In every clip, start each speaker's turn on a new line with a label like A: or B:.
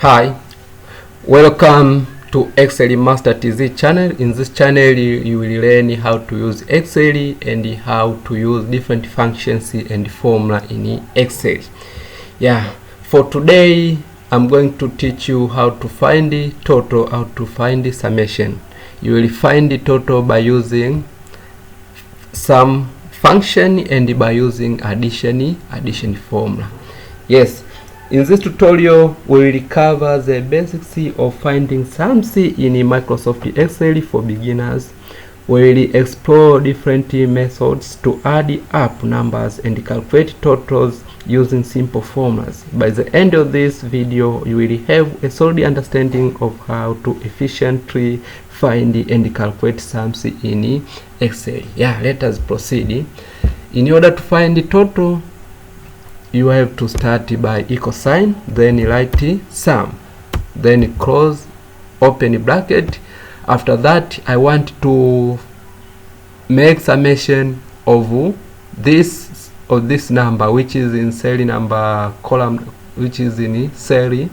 A: Hi, welcome to Excel Master TZ channel. In this channel you will learn how to use Excel and how to use different functions and formula in Excel. For today I'm going to teach you how to find the total, how to find the summation. You will find the total by using sum function and by using addition formula. Yes, in this tutorial we will cover the basics of finding sums in Microsoft Excel for beginners. We will explore different methods to add up numbers and calculate totals using simple formulas. By the end of this video you will have a solid understanding of how to efficiently find and calculate sums in Excel. Let us proceed. In order to find the total, you have to start by equal sign, then write sum, then close open bracket. After that I want to make summation of this number which is in cell number column, which is in cell in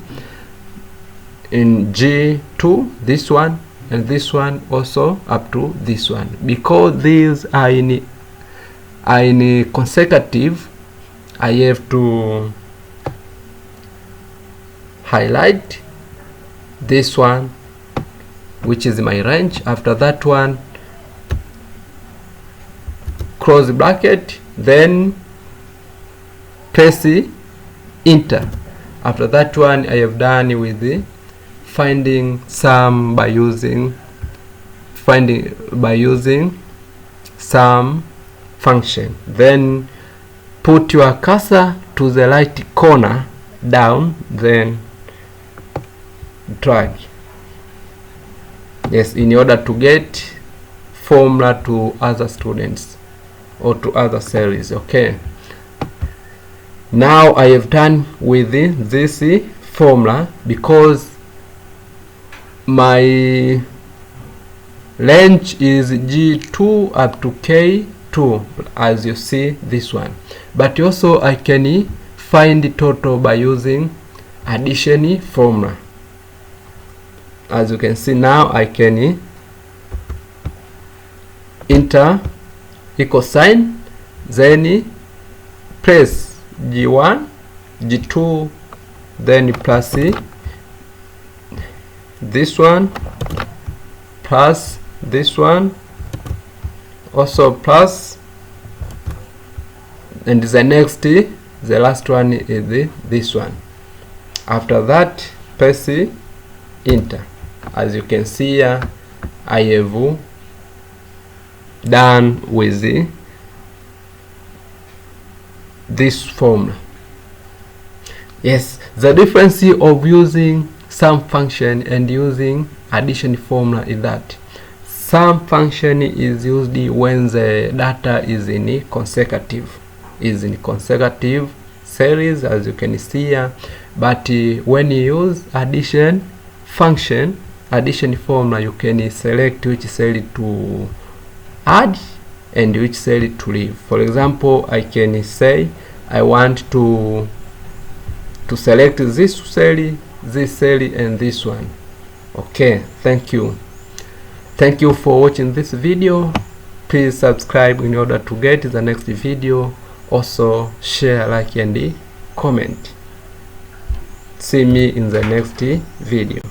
A: G2, this one and this one also up to this one. Because these are in consecutive, I have to highlight this one which is my range. After that one, close bracket, then press enter. After that one I have done with the finding sum by using sum function. Then put your cursor to the right corner down, then drag. Yes, in order to get formula to other students or to other series. Okay, now I have done with this formula because my range is G2 up to K2, as you see this one. But also I can find the total by using addition formula. As you can see now, I can enter equal sign, then press G1, G2, then plus this one, plus this one, also plus, and the last one is this one. After that press enter. As you can see here, I have done with this formula. Yes, the difference of using sum function and using addition formula is that sum function is used when the data is in consecutive series, as you can see here. But when you use addition formula, you can select which cell to add and which cell to leave. For example, I can say I want to select this cell, and this one. Okay, thank you for watching this video. Please subscribe in order to get the next video. Also share, like and comment. See me in the next video.